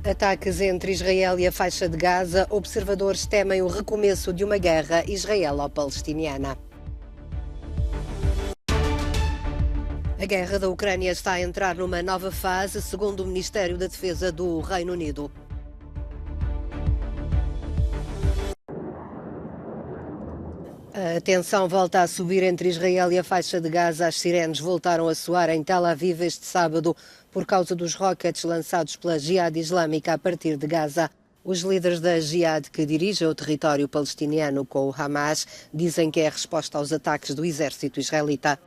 Ataques entre Israel e a faixa de Gaza, observadores temem o recomeço de uma guerra israelo-palestiniana. A guerra da Ucrânia está a entrar numa nova fase, segundo o Ministério da Defesa do Reino Unido. A tensão volta a subir entre Israel e a faixa de Gaza. As sirenes voltaram a soar em Tel Aviv este sábado por causa dos rockets lançados pela Jihad Islâmica a partir de Gaza. Os líderes da Jihad, que dirigem o território palestiniano com o Hamas, dizem que é a resposta aos ataques do exército israelita.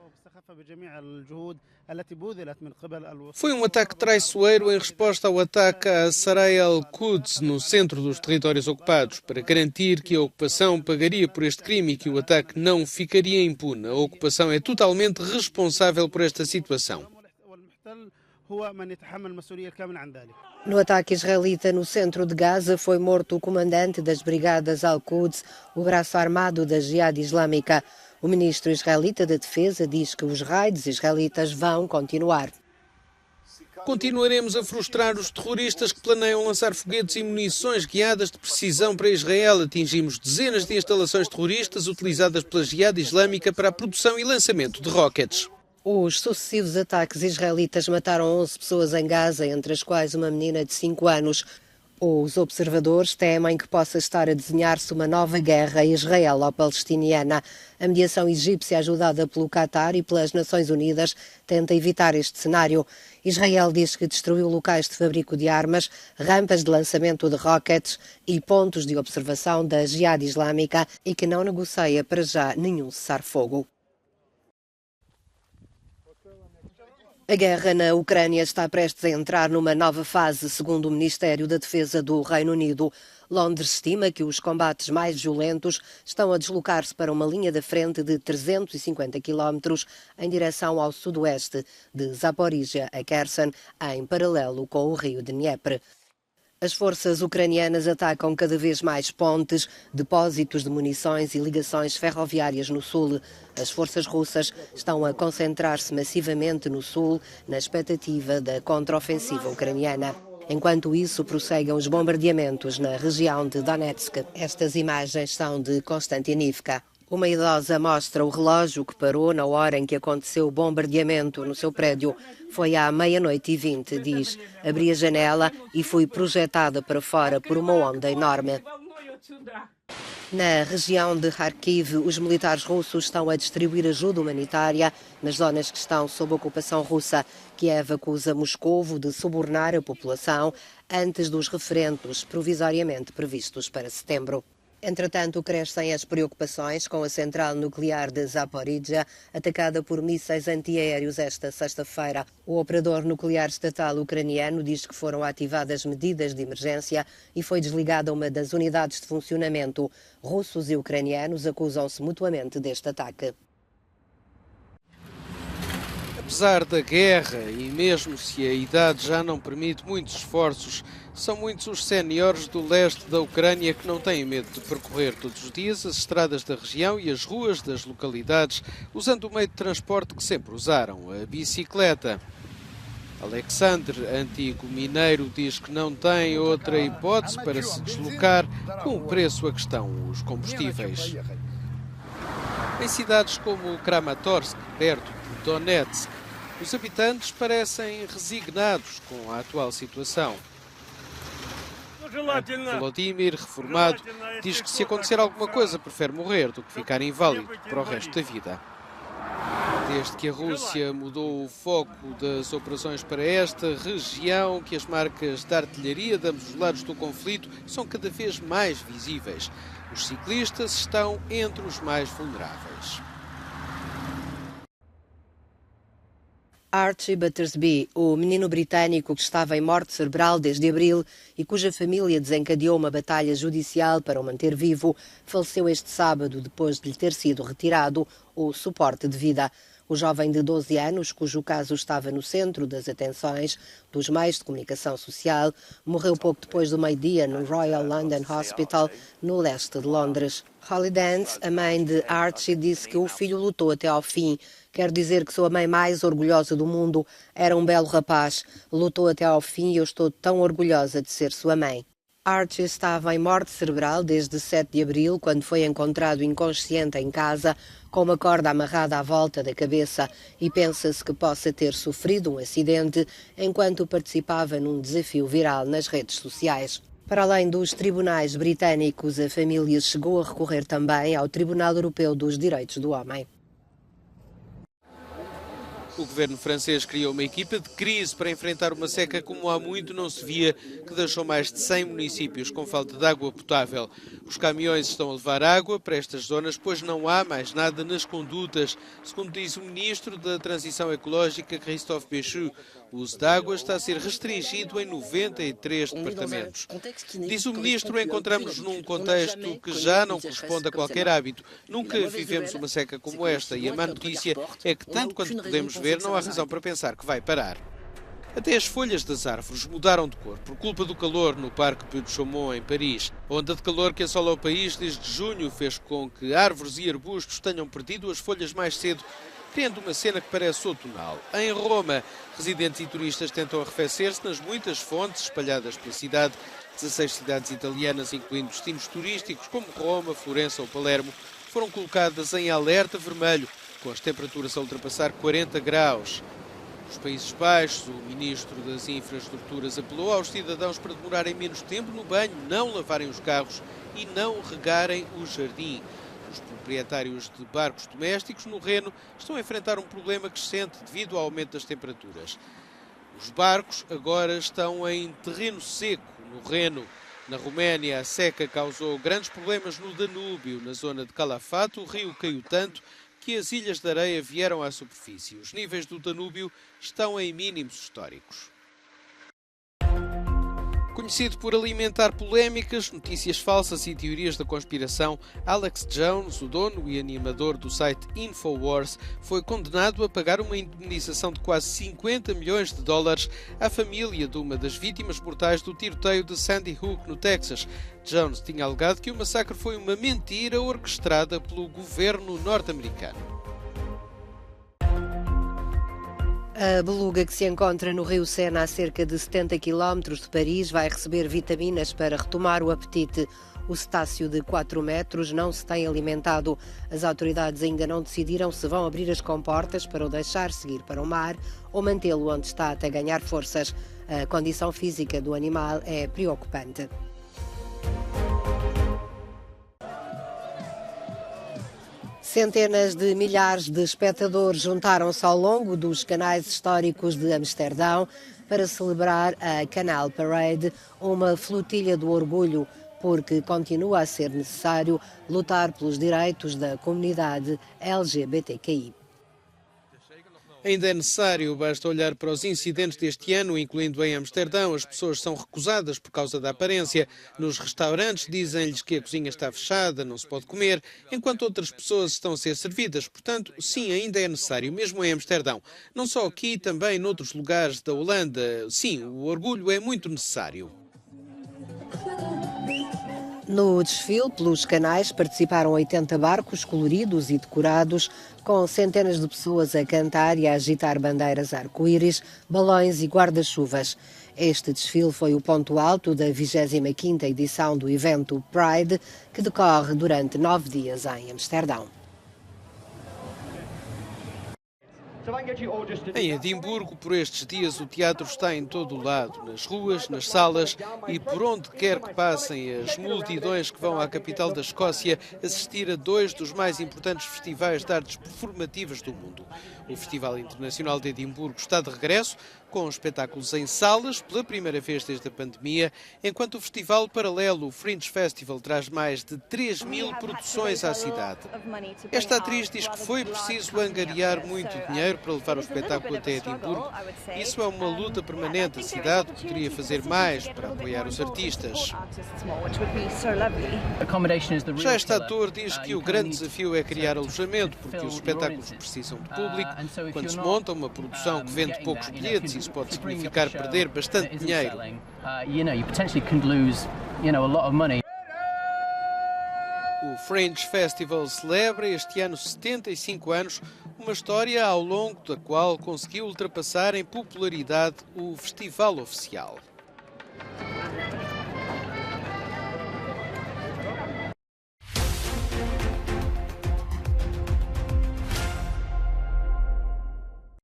Foi um ataque traiçoeiro em resposta ao ataque a Sarai al-Quds, no centro dos territórios ocupados, para garantir que a ocupação pagaria por este crime e que o ataque não ficaria impune. A ocupação é totalmente responsável por esta situação. No ataque israelita no centro de Gaza foi morto o comandante das brigadas al-Quds, o braço armado da Jihad Islâmica. O ministro israelita da Defesa diz que os raids israelitas vão continuar. Continuaremos a frustrar os terroristas que planeiam lançar foguetes e munições guiadas de precisão para Israel. Atingimos dezenas de instalações terroristas utilizadas pela Jihad Islâmica para a produção e lançamento de rockets. Os sucessivos ataques israelitas mataram 11 pessoas em Gaza, entre as quais uma menina de 5 anos. Os observadores temem que possa estar a desenhar-se uma nova guerra israelo-palestiniana. A mediação egípcia, ajudada pelo Qatar e pelas Nações Unidas, tenta evitar este cenário. Israel diz que destruiu locais de fabrico de armas, rampas de lançamento de rockets e pontos de observação da Jihad Islâmica e que não negocia para já nenhum cessar-fogo. A guerra na Ucrânia está prestes a entrar numa nova fase, segundo o Ministério da Defesa do Reino Unido. Londres estima que os combates mais violentos estão a deslocar-se para uma linha de frente de 350 quilómetros em direção ao sudoeste, de Zaporizhia a Kherson, em paralelo com o rio Dnieper. As forças ucranianas atacam cada vez mais pontes, depósitos de munições e ligações ferroviárias no sul. As forças russas estão a concentrar-se massivamente no sul, na expectativa da contraofensiva ucraniana. Enquanto isso, prosseguem os bombardeamentos na região de Donetsk. Estas imagens são de Konstantinivka. Uma idosa mostra o relógio que parou na hora em que aconteceu o bombardeamento no seu prédio. Foi à 00:20, diz. Abri a janela e fui projetada para fora por uma onda enorme. Na região de Kharkiv, os militares russos estão a distribuir ajuda humanitária nas zonas que estão sob ocupação russa. Kiev acusa Moscovo de subornar a população antes dos referendos provisoriamente previstos para setembro. Entretanto, crescem as preocupações com a central nuclear de Zaporizhia, atacada por mísseis antiaéreos esta sexta-feira. O operador nuclear estatal ucraniano diz que foram ativadas medidas de emergência e foi desligada uma das unidades de funcionamento. Russos e ucranianos acusam-se mutuamente deste ataque. Apesar da guerra e mesmo se a idade já não permite muitos esforços, são muitos os séniores do leste da Ucrânia que não têm medo de percorrer todos os dias as estradas da região e as ruas das localidades, usando o meio de transporte que sempre usaram, a bicicleta. Alexandre, antigo mineiro, diz que não tem outra hipótese para se deslocar, com o preço a questão, os combustíveis. Em cidades como Kramatorsk, perto de Donetsk, os habitantes parecem resignados com a atual situação. Volodymyr, reformado, diz que se acontecer alguma coisa prefere morrer do que ficar inválido para o resto da vida. Desde que a Rússia mudou o foco das operações para esta região, que as marcas de artilharia de ambos os lados do conflito são cada vez mais visíveis. Os ciclistas estão entre os mais vulneráveis. Archie Battersby, o menino britânico que estava em morte cerebral desde abril e cuja família desencadeou uma batalha judicial para o manter vivo, faleceu este sábado depois de lhe ter sido retirado o suporte de vida. O jovem de 12 anos, cujo caso estava no centro das atenções dos meios de comunicação social, morreu pouco depois do meio-dia no Royal London Hospital, no leste de Londres. Holly Dance, a mãe de Archie, disse que o filho lutou até ao fim, Quero dizer que sou a mãe mais orgulhosa do mundo. Era um belo rapaz. Lutou até ao fim e eu estou tão orgulhosa de ser sua mãe. Archie estava em morte cerebral desde 7 de abril, quando foi encontrado inconsciente em casa, com uma corda amarrada à volta da cabeça, e pensa-se que possa ter sofrido um acidente enquanto participava num desafio viral nas redes sociais. Para além dos tribunais britânicos, a família chegou a recorrer também ao Tribunal Europeu dos Direitos do Homem. O governo francês criou uma equipa de crise para enfrentar uma seca como há muito não se via, que deixou mais de 100 municípios com falta de água potável. Os caminhões estão a levar água para estas zonas, pois não há mais nada nas condutas. Segundo diz o ministro da Transição Ecológica, Christophe Béchu, o uso de água está a ser restringido em 93 departamentos. Diz o ministro, encontramos-nos num contexto que já não corresponde a qualquer hábito. Nunca vivemos uma seca como esta e a má notícia é que, tanto quanto podemos ver, não há razão para pensar que vai parar. Até as folhas das árvores mudaram de cor por culpa do calor no Parque Puy de Chaumont, em Paris. A onda de calor que assola o país desde junho fez com que árvores e arbustos tenham perdido as folhas mais cedo, criando uma cena que parece outonal. Em Roma, residentes e turistas tentam arrefecer-se nas muitas fontes espalhadas pela cidade. 16 cidades italianas, incluindo destinos turísticos como Roma, Florença ou Palermo, foram colocadas em alerta vermelho, com as temperaturas a ultrapassar 40 graus. Nos Países Baixos, o ministro das Infraestruturas apelou aos cidadãos para demorarem menos tempo no banho, não lavarem os carros e não regarem o jardim. Os proprietários de barcos domésticos no Reno estão a enfrentar um problema crescente devido ao aumento das temperaturas. Os barcos agora estão em terreno seco no Reno. Na Roménia, a seca causou grandes problemas no Danúbio. Na zona de Calafate, o rio caiu tanto que as ilhas de areia vieram à superfície. Os níveis do Danúbio estão em mínimos históricos. Conhecido por alimentar polémicas, notícias falsas e teorias da conspiração, Alex Jones, o dono e animador do site Infowars, foi condenado a pagar uma indemnização de quase 50 milhões de dólares à família de uma das vítimas mortais do tiroteio de Sandy Hook, no Texas. Jones tinha alegado que o massacre foi uma mentira orquestrada pelo governo norte-americano. A beluga, que se encontra no rio Sena, a cerca de 70 km de Paris, vai receber vitaminas para retomar o apetite. O cetáceo de 4 metros não se tem alimentado. As autoridades ainda não decidiram se vão abrir as comportas para o deixar seguir para o mar ou mantê-lo onde está até ganhar forças. A condição física do animal é preocupante. Centenas de milhares de espectadores juntaram-se ao longo dos canais históricos de Amsterdão para celebrar a Canal Parade, uma flotilha do orgulho, porque continua a ser necessário lutar pelos direitos da comunidade LGBTQI. Ainda é necessário, basta olhar para os incidentes deste ano, incluindo em Amsterdão. As pessoas são recusadas por causa da aparência. Nos restaurantes dizem-lhes que a cozinha está fechada, não se pode comer, enquanto outras pessoas estão a ser servidas. Portanto, sim, ainda é necessário, mesmo em Amsterdão. Não só aqui, também noutros lugares da Holanda. Sim, o orgulho é muito necessário. No desfile pelos canais participaram 80 barcos coloridos e decorados, com centenas de pessoas a cantar e a agitar bandeiras arco-íris, balões e guarda-chuvas. Este desfile foi o ponto alto da 25ª edição do evento Pride, que decorre durante 9 dias em Amsterdão. Em Edimburgo, por estes dias, o teatro está em todo o lado, nas ruas, nas salas e por onde quer que passem as multidões que vão à capital da Escócia assistir a 2 dos mais importantes festivais de artes performativas do mundo. O Festival Internacional de Edimburgo está de regresso, com espetáculos em salas pela primeira vez desde a pandemia, enquanto o festival paralelo, o Fringe Festival, traz mais de 3.000 produções à cidade. Esta atriz diz que foi preciso angariar muito dinheiro para levar o espetáculo até Edimburgo. Isso é uma luta permanente. A cidade poderia fazer mais para apoiar os artistas. Já este ator diz que o grande desafio é criar alojamento, porque os espetáculos precisam de público. Quando se monta uma produção que vende poucos bilhetes, isso pode significar perder bastante dinheiro. O Fringe Festival celebra este ano 75 anos, uma história ao longo da qual conseguiu ultrapassar em popularidade o festival oficial.